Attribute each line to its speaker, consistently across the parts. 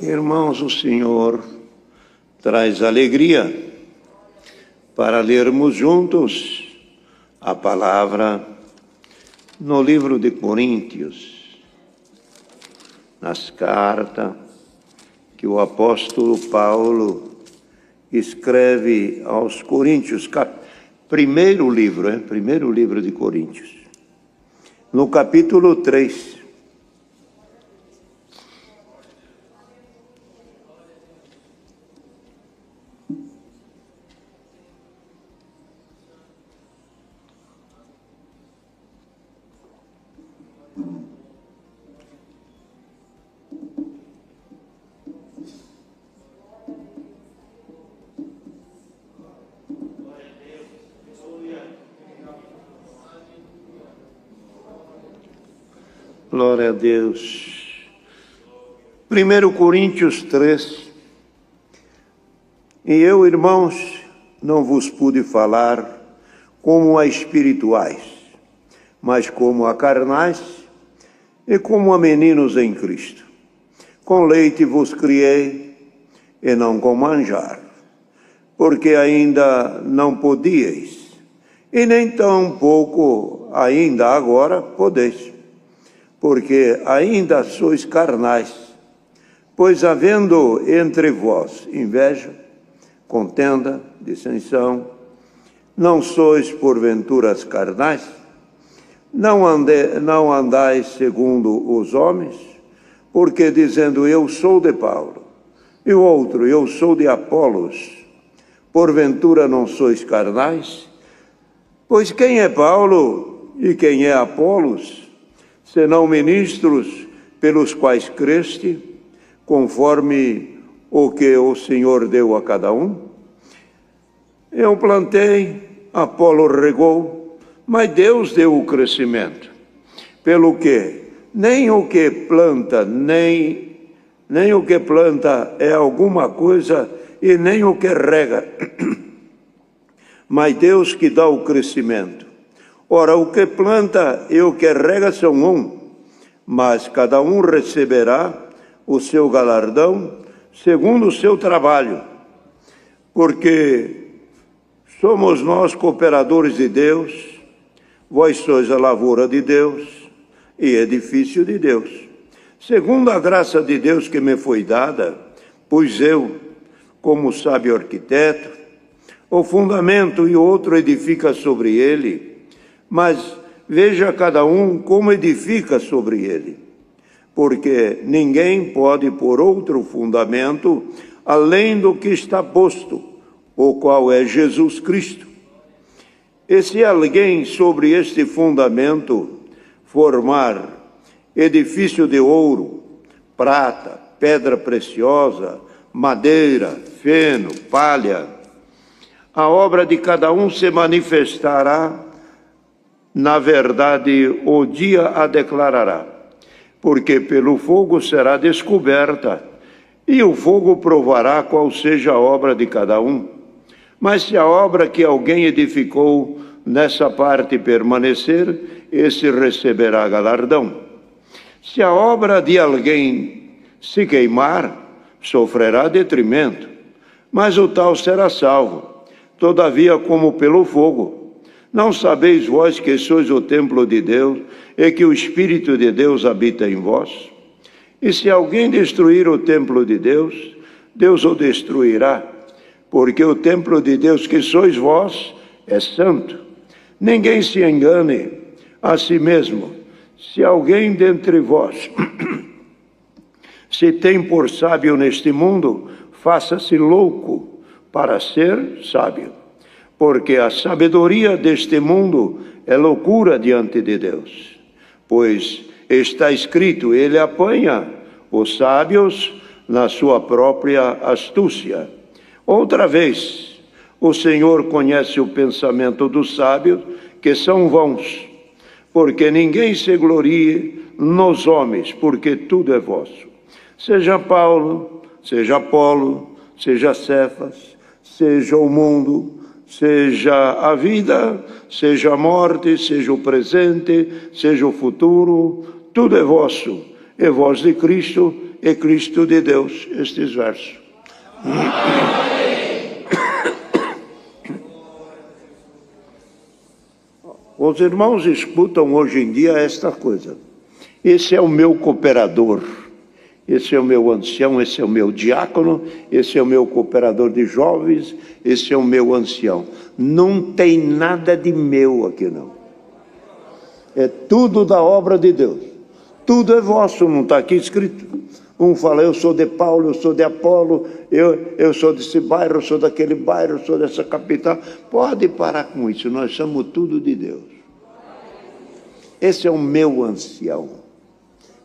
Speaker 1: Irmãos, o Senhor traz alegria para lermos juntos a palavra no livro de Coríntios, nas cartas que o apóstolo Paulo escreve aos Coríntios, primeiro livro de Coríntios, no capítulo 3. Glória a Deus. 1 Coríntios 3. E eu, irmãos, não vos pude falar como a espirituais, mas como a carnais e como a meninos em Cristo. Com leite vos criei e não com manjar, porque ainda não podíeis, e nem tão pouco ainda agora podeis, porque ainda sois carnais. Pois havendo entre vós inveja, contenda, dissensão, não sois porventuras carnais? Não andais segundo os homens? Porque dizendo eu sou de Paulo, e o outro eu sou de Apolos, porventura não sois carnais? Pois quem é Paulo e quem é Apolos, senão ministros pelos quais creste, conforme o que o Senhor deu a cada um? Eu plantei, Apolo regou, mas Deus deu o crescimento. Pelo que nem o que planta, nem o que planta é alguma coisa, e nem o que rega, mas Deus que dá o crescimento. Ora, o que planta e o que rega são um, mas cada um receberá o seu galardão segundo o seu trabalho, porque somos nós cooperadores de Deus, vós sois a lavoura de Deus e edifício de Deus. Segundo a graça de Deus que me foi dada, pus eu, como sábio arquiteto, o fundamento e outro edifica sobre ele, mas veja cada um como edifica sobre ele, porque ninguém pode pôr outro fundamento além do que está posto, o qual é Jesus Cristo. E se alguém sobre este fundamento formar edifício de ouro, prata, pedra preciosa, madeira, feno, palha, a obra de cada um se manifestará. Na verdade, o dia a declarará, porque pelo fogo será descoberta, e o fogo provará qual seja a obra de cada um. Mas se a obra que alguém edificou nessa parte permanecer, esse receberá galardão. Se a obra de alguém se queimar, sofrerá detrimento, mas o tal será salvo, todavia como pelo fogo. Não sabeis vós que sois o templo de Deus e que o Espírito de Deus habita em vós? E se alguém destruir o templo de Deus, Deus o destruirá, porque o templo de Deus que sois vós é santo. Ninguém se engane a si mesmo. Se alguém dentre vós se tem por sábio neste mundo, faça-se louco para ser sábio. Porque a sabedoria deste mundo é loucura diante de Deus. Pois está escrito, ele apanha os sábios na sua própria astúcia. Outra vez, o Senhor conhece o pensamento dos sábios, que são vãos, porque ninguém se glorie nos homens, porque tudo é vosso. Seja Paulo, seja Apolo, seja Cefas, seja o mundo, seja a vida, seja a morte, seja o presente, seja o futuro, tudo é vosso, é vós de Cristo e Cristo de Deus. Estes versos. Os irmãos escutam hoje em dia esta coisa: esse é o meu cooperador, esse é o meu ancião, esse é o meu diácono, esse é o meu cooperador de jovens, esse é o meu ancião. Não tem nada de meu aqui, não. É tudo da obra de Deus. Tudo é vosso, não está aqui escrito. Um fala, eu sou de Paulo, eu sou de Apolo, eu sou desse bairro, eu sou daquele bairro, eu sou dessa capital. Pode parar com isso, nós somos tudo de Deus. Esse é o meu ancião,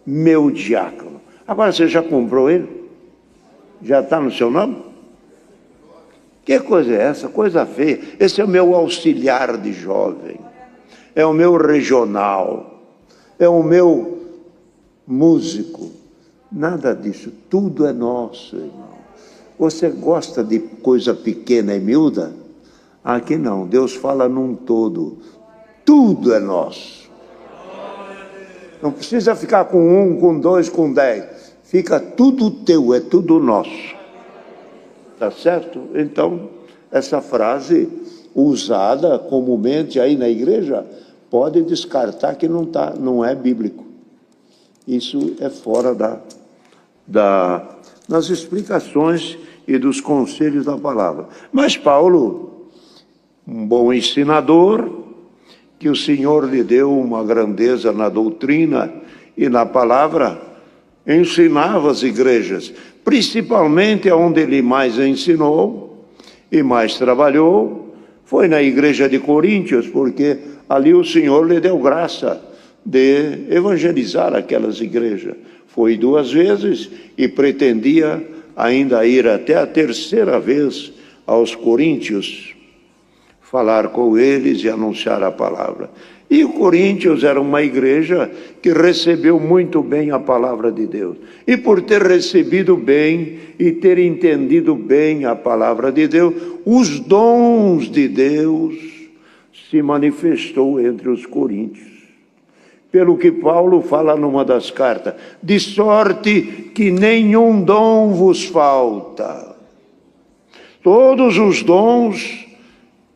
Speaker 1: meu diácono. Agora, você já comprou ele? Já está no seu nome? Que coisa é essa? Coisa feia. Esse é o meu auxiliar de jovem, é o meu regional, é o meu músico. Nada disso, tudo é nosso, irmão. Você gosta de coisa pequena e miúda? Aqui não, Deus fala num todo. Tudo é nosso. Não precisa ficar com 1, com 2, com 10. Fica tudo teu, é tudo nosso. Tá certo? Então, essa frase usada comumente aí na igreja, pode descartar que não é bíblico. Isso é fora das explicações e dos conselhos da palavra. Mas Paulo, um bom ensinador, que o Senhor lhe deu uma grandeza na doutrina e na palavra, ensinava as igrejas, principalmente onde ele mais ensinou e mais trabalhou, foi na igreja de Coríntios, porque ali o Senhor lhe deu graça de evangelizar aquelas igrejas. Foi 2 vezes e pretendia ainda ir até a 3ª vez aos coríntios, falar com eles e anunciar a palavra. E o Coríntios era uma igreja que recebeu muito bem a palavra de Deus. E por ter recebido bem e ter entendido bem a palavra de Deus, os dons de Deus se manifestou entre os coríntios. Pelo que Paulo fala numa das cartas, de sorte que nenhum dom vos falta. Todos os dons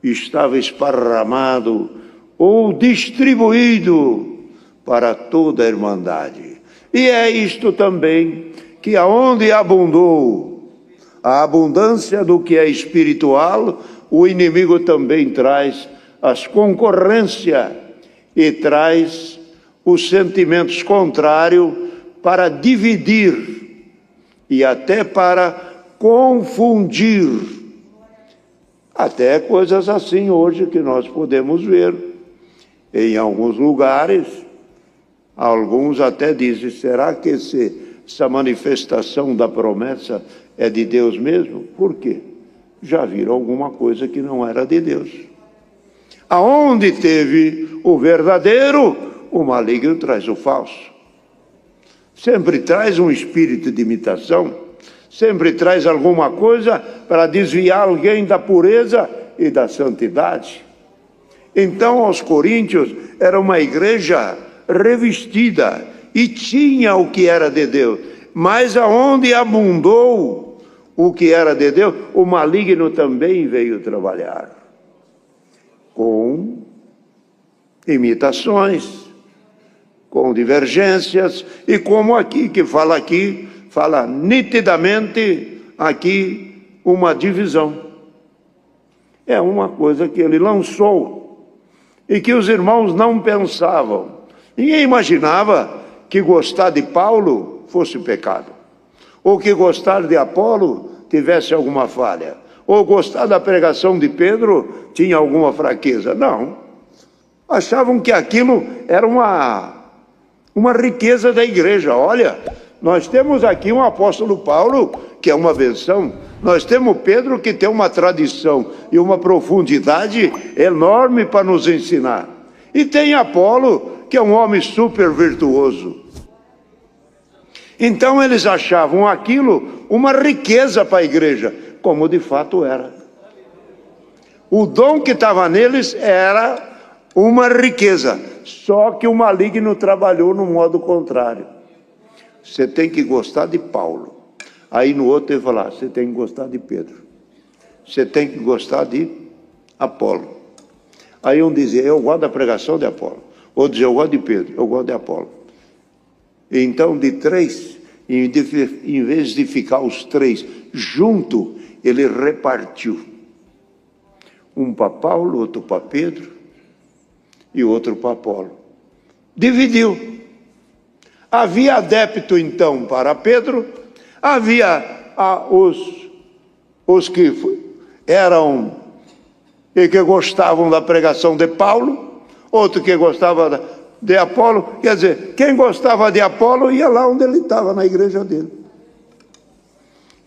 Speaker 1: estavam esparramados ou distribuído para toda a irmandade. E é isto também, que aonde abundou a abundância do que é espiritual, o inimigo também traz as concorrências e traz os sentimentos contrários para dividir e até para confundir. Até coisas assim hoje que nós podemos ver. Em alguns lugares, alguns até dizem, será que essa manifestação da promessa é de Deus mesmo? Por quê? Já viram alguma coisa que não era de Deus. Aonde teve o verdadeiro, o maligno traz o falso. Sempre traz um espírito de imitação, sempre traz alguma coisa para desviar alguém da pureza e da santidade. Então, aos coríntios, era uma igreja revestida e tinha o que era de Deus. Mas aonde abundou o que era de Deus, o maligno também veio trabalhar. Com imitações, com divergências, e como aqui, que fala nitidamente aqui uma divisão. É uma coisa que ele lançou e que os irmãos não pensavam. Ninguém imaginava que gostar de Paulo fosse pecado, ou que gostar de Apolo tivesse alguma falha, ou gostar da pregação de Pedro tinha alguma fraqueza. Não. Achavam que aquilo era uma riqueza da igreja. Olha, nós temos aqui um apóstolo Paulo, que é uma benção. Nós temos Pedro, que tem uma tradição e uma profundidade enorme para nos ensinar. E tem Apolo, que é um homem super virtuoso. Então eles achavam aquilo uma riqueza para a igreja, como de fato era. O dom que estava neles era uma riqueza, só que o maligno trabalhou no modo contrário. você tem que gostar de Paulo. Aí no outro ele falar, você tem que gostar de Pedro. Você tem que gostar de Apolo. Aí um dizia, eu gosto da pregação de Apolo. Outro dizia, eu gosto de Pedro, eu gosto de Apolo. Então, de três, em vez de ficar os três junto, ele repartiu. Um para Paulo, outro para Pedro e outro para Apolo. Dividiu. Havia adepto, então, para Pedro, havia os que eram e que gostavam da pregação de Paulo, outro que gostava de Apolo. Quer dizer, quem gostava de Apolo ia lá onde ele estava, na igreja dele.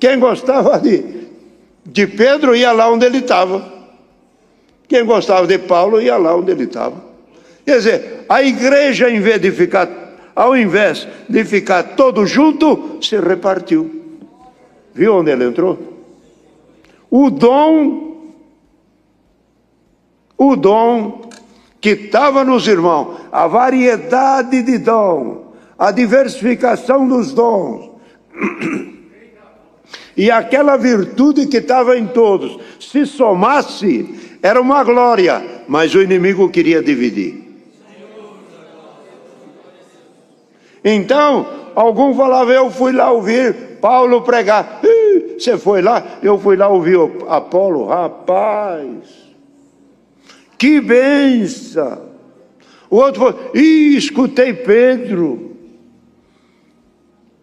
Speaker 1: Quem gostava de Pedro ia lá onde ele estava. Quem gostava de Paulo ia lá onde ele estava. Quer dizer, a igreja, ao invés de ficar todo junto, se repartiu. Viu onde ele entrou? O dom que estava nos irmãos, a variedade de dom, a diversificação dos dons, e aquela virtude que estava em todos, se somasse, era uma glória, mas o inimigo queria dividir. Então, algum falava, eu fui lá ouvir Paulo pregar. Você foi lá? Eu fui lá ouvir o Apolo. Rapaz, que benção! O outro falou, escutei Pedro.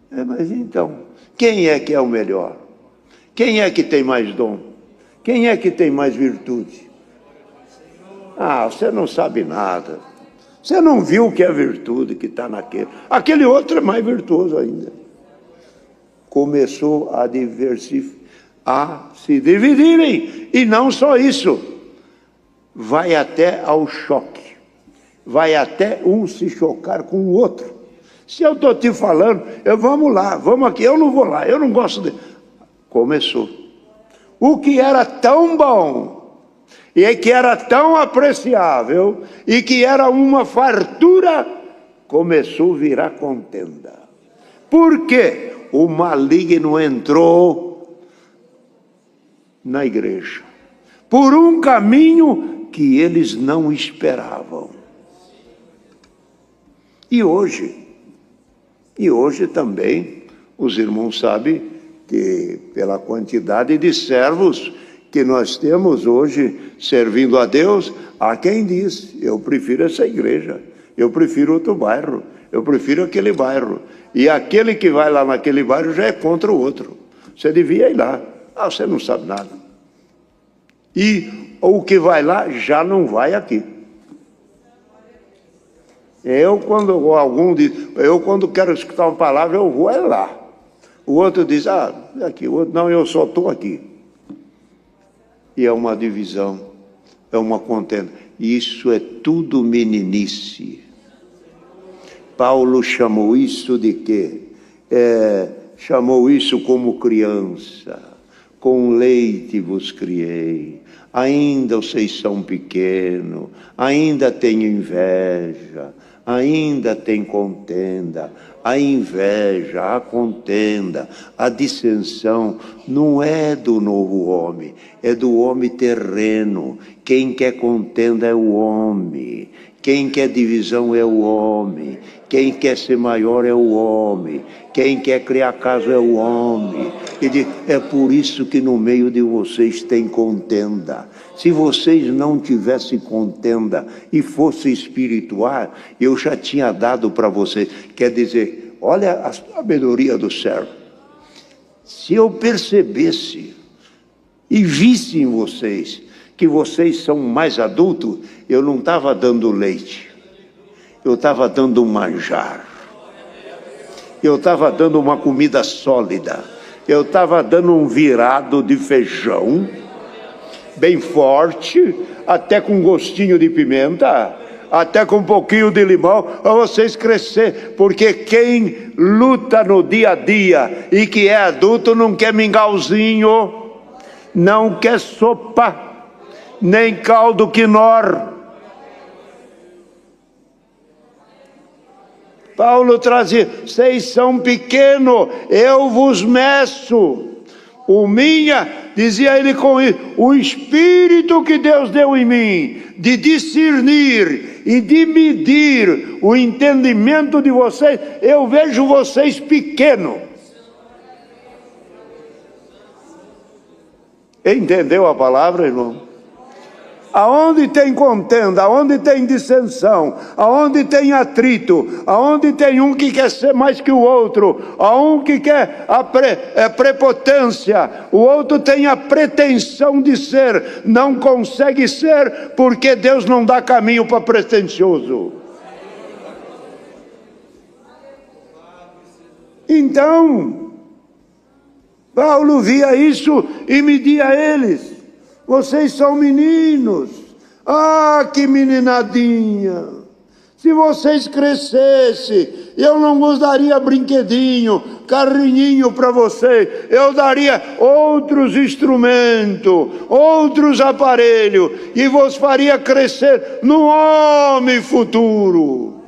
Speaker 1: Mas então, quem é que é o melhor? Quem é que tem mais dom? Quem é que tem mais virtude? Você não sabe nada. Você não viu o que é virtude que está naquele. Aquele outro é mais virtuoso ainda. Começou a se dividirem. E não só isso. Vai até ao choque. Vai até um se chocar com o outro. Se eu estou te falando, vamos lá, vamos aqui, eu não vou lá, eu não gosto de... Começou. O que era tão bom, e que era tão apreciável, e que era uma fartura, começou a virar contenda. Por quê? O maligno entrou na igreja. Por um caminho que eles não esperavam. E hoje também, os irmãos sabem que pela quantidade de servos que nós temos hoje servindo a Deus, há quem diz, eu prefiro essa igreja, eu prefiro outro bairro, eu prefiro aquele bairro. E aquele que vai lá naquele bairro já é contra o outro. Você devia ir lá. Você não sabe nada. E o que vai lá já não vai aqui. Quando quero escutar uma palavra, eu vou lá. O outro diz, aqui. O outro, não, eu só estou aqui. E é uma divisão, é uma contenda. Isso é tudo meninice. Paulo chamou isso de quê? Chamou isso como criança. Com leite vos criei. Ainda vocês são pequenos, ainda tem inveja, ainda tem contenda. A inveja, a contenda, a dissensão não é do novo homem, é do homem terreno. Quem quer contenda é o homem, quem quer divisão é o homem, quem quer ser maior é o homem, quem quer criar caso é o homem. É por isso que no meio de vocês tem contenda. Se vocês não tivessem contenda e fosse espiritual, eu já tinha dado para vocês. Quer dizer, olha a sabedoria do servo. Se eu percebesse e visse em vocês que vocês são mais adultos, eu não estava dando leite, eu estava dando um manjar, eu estava dando uma comida sólida, eu estava dando um virado de feijão, bem forte, até com gostinho de pimenta, até com um pouquinho de limão, para vocês crescer, porque quem luta no dia a dia e que é adulto não quer mingauzinho, não quer sopa, nem caldo quinor. Paulo trazia: vocês são pequenos, eu vos meço. Dizia ele com isso, o Espírito que Deus deu em mim, de discernir e de medir o entendimento de vocês, eu vejo vocês pequenos. Entendeu a palavra, irmão? Aonde tem contenda, aonde tem dissensão, aonde tem atrito, aonde tem um que quer ser mais que o outro, a um que quer a prepotência, o outro tem a pretensão de ser, não consegue ser, porque Deus não dá caminho para pretensioso. Então, Paulo via isso e media eles. Vocês são meninos. Ah, que meninadinha. Se vocês crescessem, eu não vos daria brinquedinho, carrinho para vocês. Eu daria outros instrumentos, outros aparelhos, e vos faria crescer no homem futuro.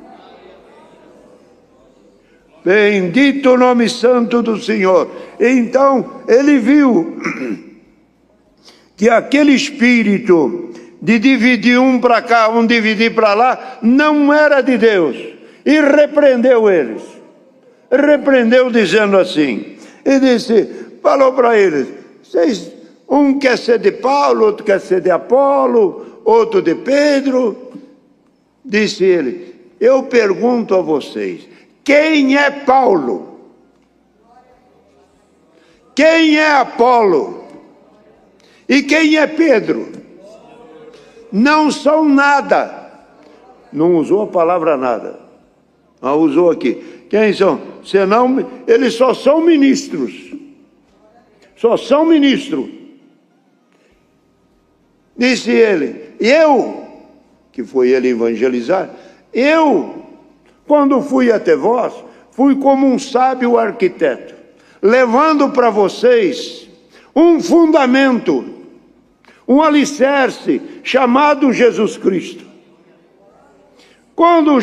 Speaker 1: Bendito o nome santo do Senhor. Então, ele viu que aquele espírito de dividir um para cá, um dividir para lá, não era de Deus. E repreendeu eles. Repreendeu dizendo assim. E disse, falou para eles, vocês, um quer ser de Paulo, outro quer ser de Apolo, outro de Pedro. Disse ele, eu pergunto a vocês, quem é Paulo? Quem é Apolo? E quem é Pedro? Não são nada. Não usou a palavra nada. Mas usou aqui. Quem são? Senão, eles só são ministros. Só são ministros. Disse ele, eu, que foi ele evangelizar, eu, quando fui até vós, fui como um sábio arquiteto, levando para vocês um fundamento, um alicerce chamado Jesus Cristo. Quando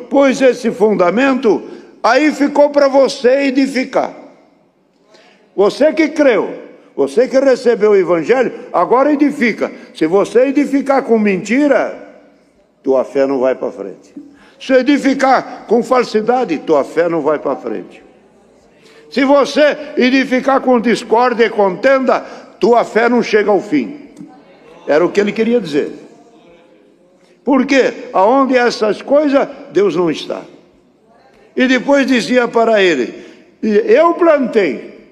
Speaker 1: pôs esse fundamento, aí ficou para você edificar. Você que creu, você que recebeu o evangelho, agora edifica. Se você edificar com mentira, tua fé não vai para frente. Se edificar com falsidade, tua fé não vai para frente. Se você edificar com discórdia e contenda, tua fé não chega ao fim. Era o que ele queria dizer. Porque aonde essas coisas, Deus não está. E depois dizia para ele, eu plantei.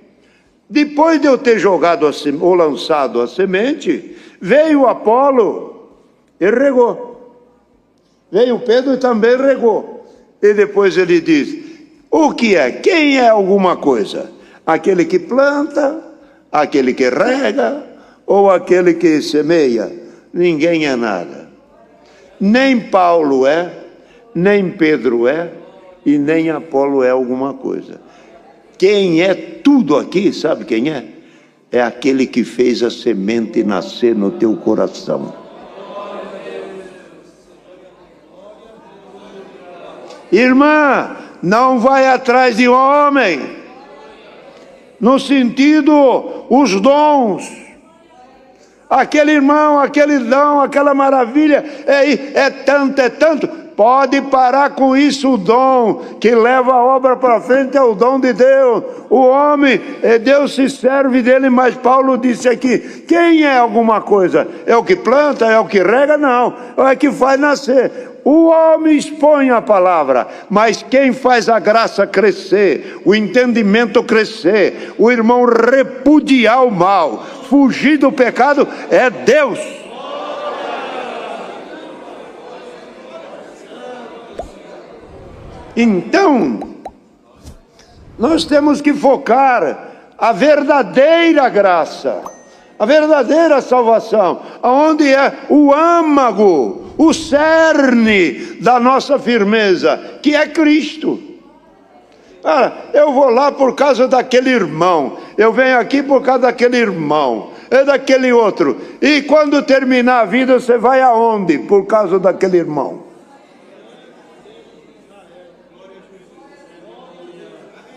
Speaker 1: Depois de eu ter jogado ou lançado a semente, veio Apolo e regou. Veio Pedro e também regou. E depois ele diz, o que é? Quem é alguma coisa? Aquele que planta, aquele que rega, ou aquele que semeia? Ninguém é nada. Nem Paulo é, nem Pedro é, e nem Apolo é alguma coisa. Quem é tudo aqui, sabe quem é? É aquele que fez a semente nascer no teu coração. Irmã, não vai atrás de homem, no sentido, os dons. Aquele irmão, aquele dom, aquela maravilha, é tanto. Pode parar com isso, o dom que leva a obra para frente é o dom de Deus. O homem, Deus se serve dele, mas Paulo disse aqui, quem é alguma coisa? É o que planta, é o que rega? Não, é o que faz nascer. O homem expõe a palavra, mas quem faz a graça crescer, o entendimento crescer, o irmão repudiar o mal, fugir do pecado, é Deus. Então, nós temos que focar a verdadeira graça, a verdadeira salvação, aonde é o âmago, o cerne da nossa firmeza, que é Cristo. Eu vou lá por causa daquele irmão, eu venho aqui por causa daquele irmão, é daquele outro, e quando terminar a vida você vai aonde? Por causa daquele irmão.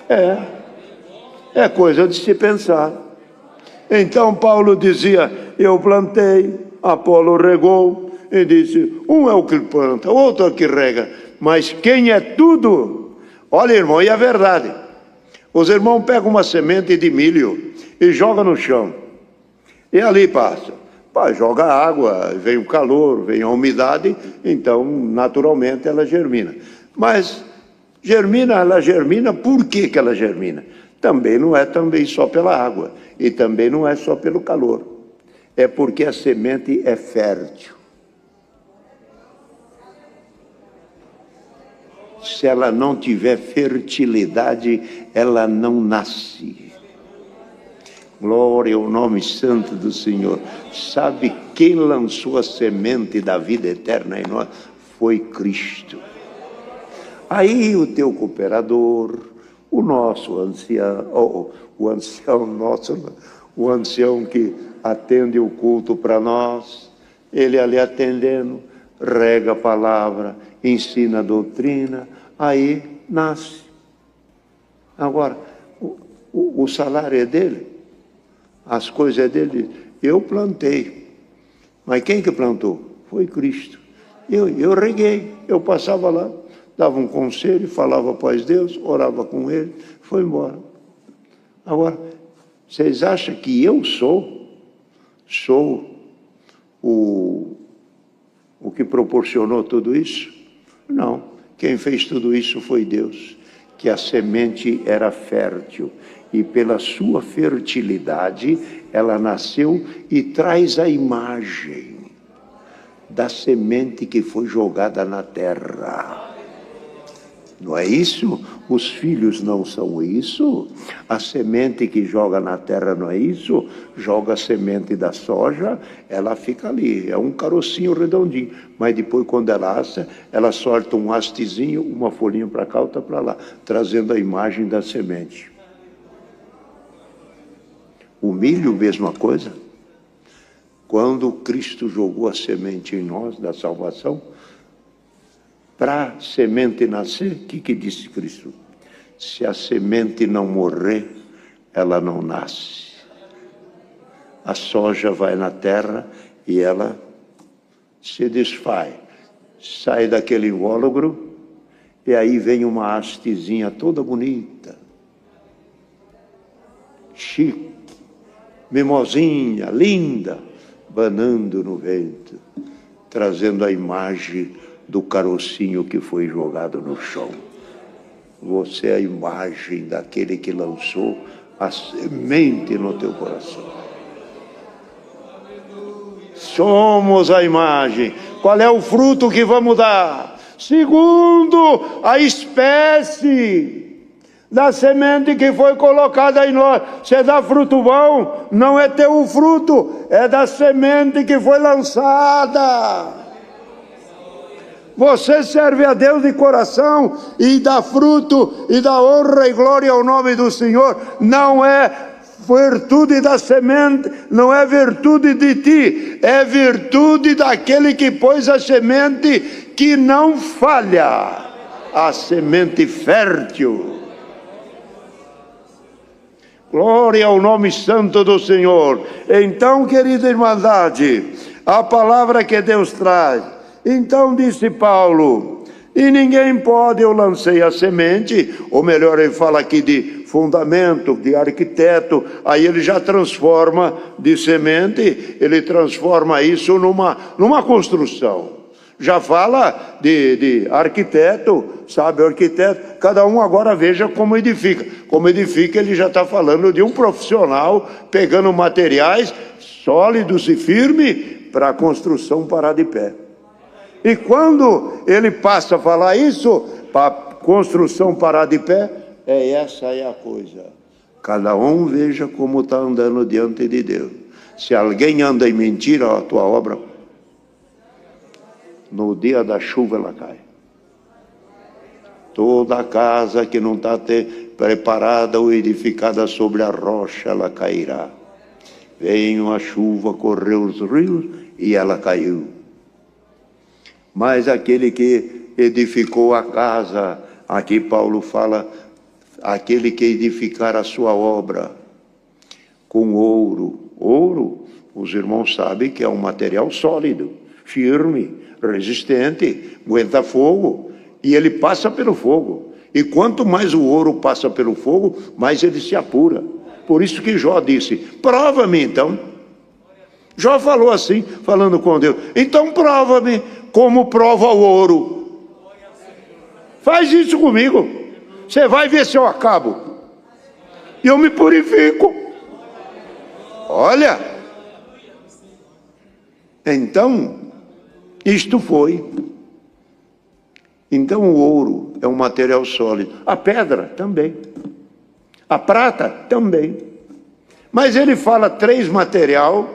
Speaker 1: É coisa de se pensar. Então Paulo dizia, eu plantei, Apolo regou, e disse, um é o que planta, outro é o que rega, mas quem é tudo? Olha, irmão, e a verdade, os irmãos pegam uma semente de milho e jogam no chão, e ali passa, joga água, vem o calor, vem a umidade, então naturalmente ela germina. Mas ela germina, por que ela germina? Também não é só pela água, e também não é só pelo calor, é porque a semente é fértil. Se ela não tiver fertilidade, ela não nasce. Glória ao nome santo do Senhor. Sabe quem lançou a semente da vida eterna em nós? Foi Cristo. Aí o teu cooperador, o nosso ancião, o ancião que atende o culto para nós, ele ali atendendo, rega a palavra, ensina a doutrina, aí nasce. Agora, o salário é dele, as coisas é dele. Eu plantei, mas quem que plantou? Foi Cristo. Eu reguei, eu passava lá, dava um conselho, falava após Deus, orava com ele, foi embora. Agora, vocês acham que eu sou o que proporcionou tudo isso? Não, quem fez tudo isso foi Deus, que a semente era fértil, e pela sua fertilidade ela nasceu e traz a imagem da semente que foi jogada na terra. Não é isso? Os filhos não são isso? A semente que joga na terra não é isso? Joga a semente da soja, ela fica ali, é um carocinho redondinho. Mas depois, quando ela assa, ela solta um hastezinho, uma folhinha para cá, outra para lá, trazendo a imagem da semente. O milho, mesma coisa. Quando Cristo jogou a semente em nós, da salvação, para a semente nascer, o que disse Cristo? Se a semente não morrer, ela não nasce. A soja vai na terra e ela se desfaz. Sai daquele invólucro e aí vem uma hastezinha toda bonita, chique, mimosinha, linda, banando no vento, trazendo a imagem do carocinho que foi jogado no chão. Você é a imagem daquele que lançou a semente no teu coração. Somos a imagem. Qual é o fruto que vamos dar? Segundo a espécie da semente que foi colocada em nós. Se dá fruto bom, não é teu fruto, é da semente que foi lançada. Você serve a Deus de coração e dá fruto e dá honra e glória ao nome do Senhor. Não é virtude da semente, não é virtude de ti, é virtude daquele que pôs a semente que não falha, a semente fértil. Glória ao nome santo do Senhor. Então, querida irmandade, a palavra que Deus traz. Então disse Paulo, e ninguém pode, eu lancei a semente, ou melhor, ele fala aqui de fundamento, de arquiteto, aí ele já transforma de semente, ele transforma isso numa construção. Já fala de arquiteto, sabe, o arquiteto, cada um agora veja como edifica. Como edifica, ele já está falando de um profissional pegando materiais sólidos e firmes para a construção parar de pé. E quando ele passa a falar isso, para a construção parar de pé, essa é a coisa. Cada um veja como está andando diante de Deus. Se alguém anda em mentira, a tua obra, no dia da chuva ela cai. Toda casa que não está preparada ou edificada sobre a rocha, ela cairá. Veio a chuva, correu os rios e ela caiu. Mas aquele que edificou a casa, aqui Paulo fala aquele que edificar a sua obra com ouro. Ouro, os irmãos sabem que é um material sólido, firme, resistente, aguenta fogo, e ele passa pelo fogo. E quanto mais o ouro passa pelo fogo, mais ele se apura. Por isso que Jó disse: prova-me então. Jó falou assim, falando com Deus: então prova-me como prova o ouro. Faz isso comigo. Você vai ver se eu acabo. E eu me purifico. Olha. Então, isto foi. Então o ouro é um material sólido. A pedra também. A prata também. Mas ele fala 3 materiais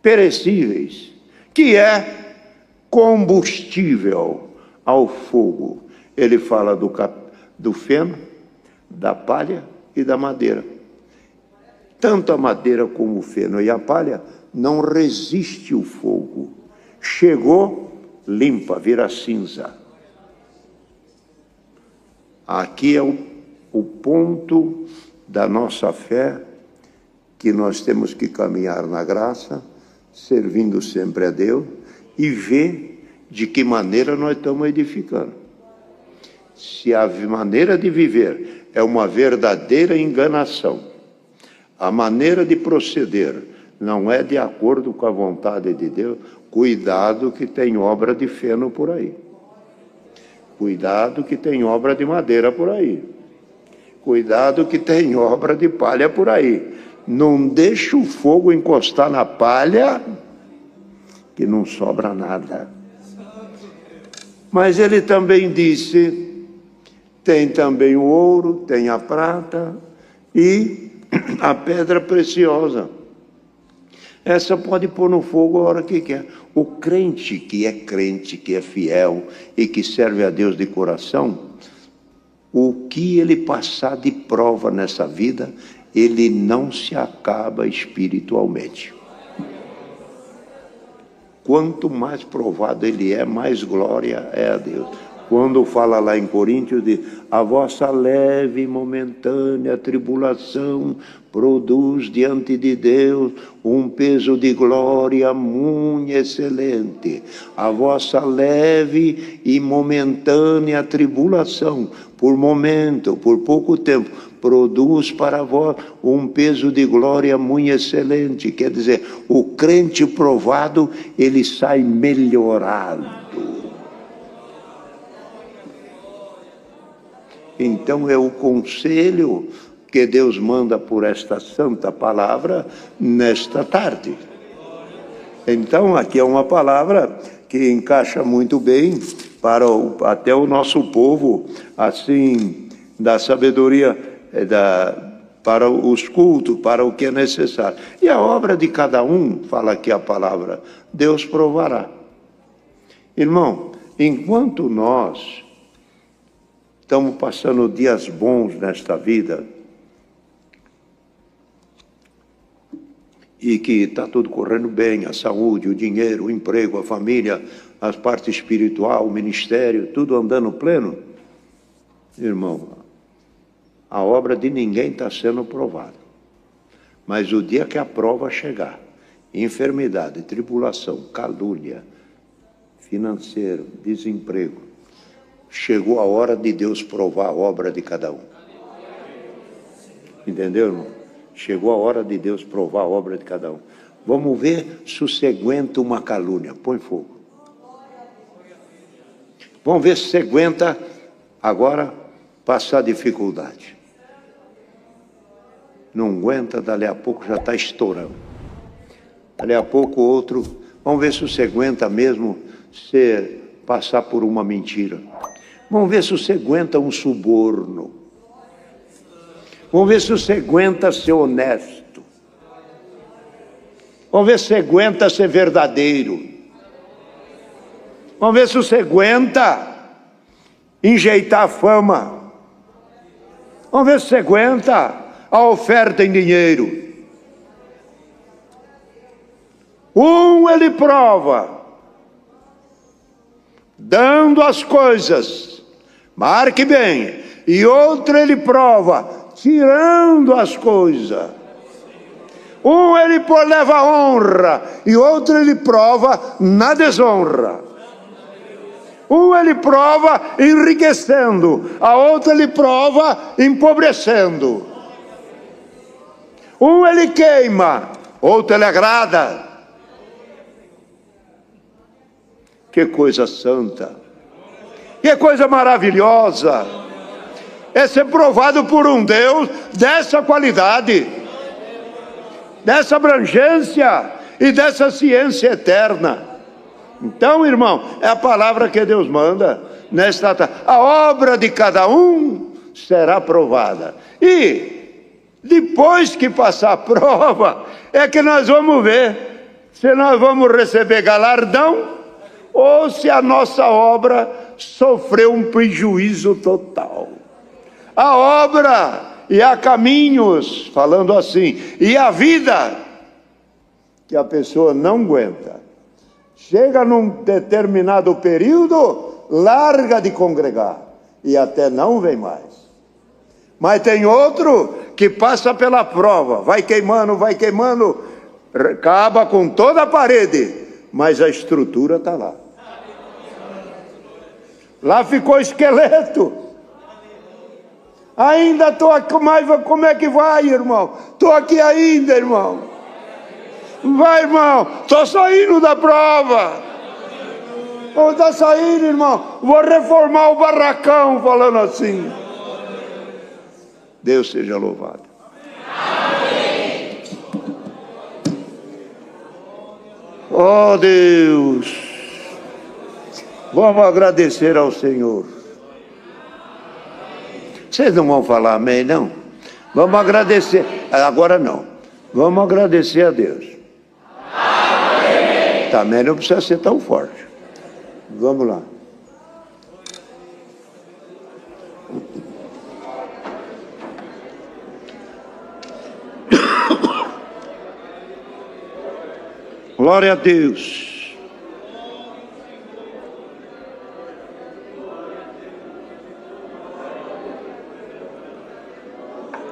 Speaker 1: perecíveis, que é combustível ao fogo. Ele fala do feno, da palha e da madeira. Tanto a madeira como o feno e a palha não resiste o fogo. Chegou, limpa, vira cinza. Aqui é o ponto da nossa fé, que nós temos que caminhar na graça, servindo sempre a Deus, e ver de que maneira nós estamos edificando. Se a maneira de viver é uma verdadeira enganação, a maneira de proceder não é de acordo com a vontade de Deus, cuidado que tem obra de feno por aí. Cuidado que tem obra de madeira por aí. Cuidado que tem obra de palha por aí. Não deixa o fogo encostar na palha, que não sobra nada. Mas ele também disse, tem também o ouro, tem a prata e a pedra preciosa. Essa pode pôr no fogo a hora que quer. O crente, que é fiel e que serve a Deus de coração, o que ele passar de prova nessa vida, ele não se acaba espiritualmente. Quanto mais provado ele é, mais glória é a Deus. Quando fala lá em Coríntios, diz: a vossa leve e momentânea tribulação produz diante de Deus um peso de glória muito excelente. A vossa leve e momentânea tribulação, por momento, por pouco tempo, produz para vós um peso de glória muito excelente. Quer dizer, o crente provado, ele sai melhorado. Então é o conselho que Deus manda por esta santa palavra nesta tarde. Então aqui é uma palavra que encaixa muito bem para até o nosso povo, assim, da sabedoria, para os cultos, para o que é necessário. E a obra de cada um, fala aqui a palavra, Deus provará. Irmão, enquanto nós estamos passando dias bons nesta vida e que está tudo correndo bem, a saúde, o dinheiro, o emprego, a família, a parte espiritual, o ministério, tudo andando pleno, irmão, a obra de ninguém está sendo provada. Mas o dia que a prova chegar, enfermidade, tribulação, calúnia, financeiro, desemprego, chegou a hora de Deus provar a obra de cada um. Entendeu, irmão? Chegou a hora de Deus provar a obra de cada um. Vamos ver se você aguenta uma calúnia. Põe fogo. Vamos ver se você aguenta agora passar dificuldade. Não aguenta, dali a pouco já está estourando. Dali a pouco outro. Vamos ver se você aguenta mesmo você passar por uma mentira. Vamos ver se você aguenta um suborno. Vamos ver se você aguenta ser honesto. Vamos ver se você aguenta ser verdadeiro. Vamos ver se você aguenta enjeitar a fama. Vamos ver se você aguenta a oferta em dinheiro. Ele prova, dando as coisas. Marque bem, e outro ele prova, tirando as coisas. Um ele leva honra, e outro ele prova na desonra. Um ele prova enriquecendo, a outro ele prova empobrecendo. Um ele queima, outro ele agrada. Que coisa santa, que coisa maravilhosa, é ser provado por um Deus dessa qualidade, dessa abrangência e dessa ciência eterna. Então, irmão, é a palavra que Deus manda nesta tarde. A obra de cada um será provada. E depois que passar a prova, é que nós vamos ver se nós vamos receber galardão ou se a nossa obra sofreu um prejuízo total. A obra e há caminhos, falando assim, e a vida que a pessoa não aguenta. Chega num determinado período, larga de congregar e até não vem mais. Mas tem outro que passa pela prova, vai queimando, acaba com toda a parede, mas a estrutura está lá. Lá ficou esqueleto. Ainda estou aqui, mas como é que vai, irmão? Estou aqui ainda, irmão. Vai, irmão, estou saindo da prova. Está saindo, irmão. Vou reformar o barracão, falando assim. Deus seja louvado. Amém. Oh, Deus. Vamos agradecer ao Senhor. Vocês não vão falar amém, não? Vamos agradecer. Agora não. Vamos agradecer a Deus. Amém. Também não precisa ser tão forte. Vamos lá. Glória a Deus.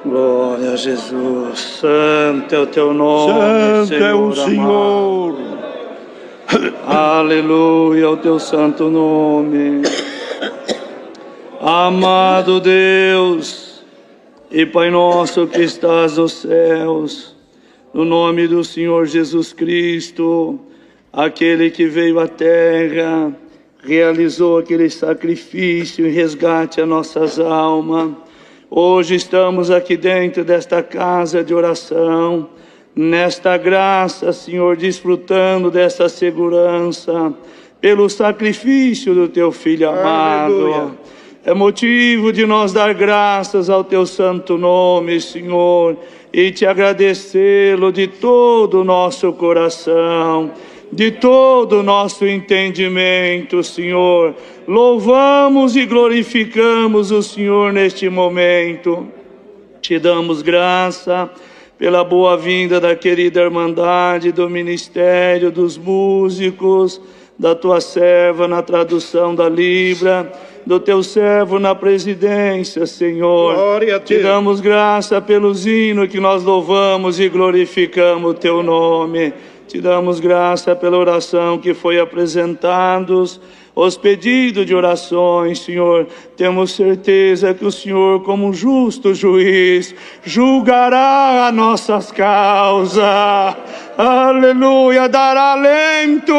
Speaker 2: Glória a Jesus, santo é o teu nome,
Speaker 1: santo
Speaker 2: Senhor,
Speaker 1: é o Senhor.
Speaker 2: Aleluia ao teu santo nome. Amado Deus e Pai nosso que estás nos céus, no nome do Senhor Jesus Cristo, aquele que veio à terra, realizou aquele sacrifício em resgate a nossas almas. Hoje estamos aqui dentro desta casa de oração, nesta graça, Senhor, desfrutando dessa segurança, pelo sacrifício do Teu Filho amado. Aleluia. É motivo de nós dar graças ao Teu santo nome, Senhor, e Te agradecê-lo de todo o nosso coração, de todo o nosso entendimento, Senhor. Louvamos e glorificamos o Senhor neste momento. Te damos graça pela boa-vinda da querida Irmandade, do Ministério, dos músicos, da Tua serva na tradução da Libra, do Teu servo na presidência, Senhor. Glória a Deus. Te damos graça pelos hinos que nós louvamos e glorificamos o Teu nome. Te damos graça pela oração que foi apresentados, os pedidos de orações, Senhor. Temos certeza que o Senhor, como um justo juiz, julgará as nossas causas. Aleluia, dará alento.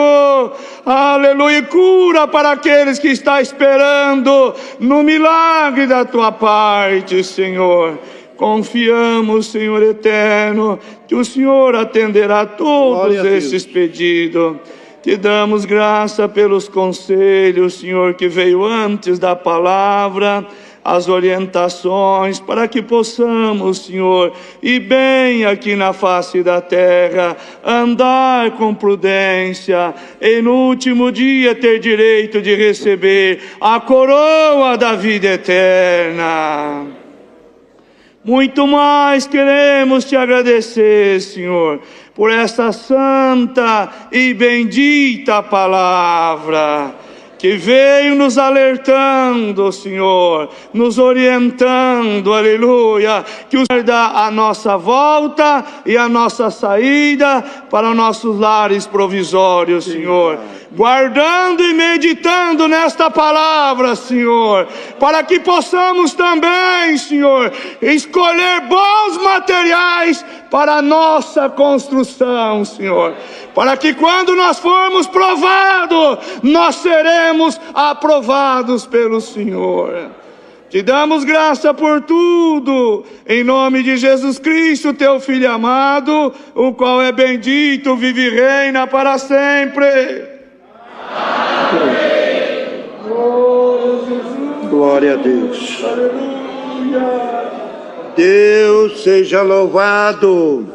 Speaker 2: Aleluia, cura para aqueles que estão esperando no milagre da Tua parte, Senhor. Confiamos, Senhor eterno, que o Senhor atenderá todos esses pedidos. Te damos graça pelos conselhos, Senhor, que veio antes da palavra, as orientações, para que possamos, Senhor, ir bem aqui na face da terra, andar com prudência, e no último dia ter direito de receber a coroa da vida eterna. Muito mais queremos Te agradecer, Senhor, por esta santa e bendita palavra, que veio nos alertando, Senhor, nos orientando, aleluia, que o Senhor dá a nossa volta e a nossa saída para os nossos lares provisórios, Senhor, guardando e meditando nesta palavra, Senhor, para que possamos também, Senhor, escolher bons materiais para a nossa construção, Senhor, para que quando nós formos provados, nós seremos aprovados pelo Senhor. Te damos graça por tudo, em nome de Jesus Cristo, teu Filho amado, o qual é bendito, vive e reina para sempre.
Speaker 1: Amém. Glória a Deus.
Speaker 2: Aleluia.
Speaker 1: Deus seja louvado.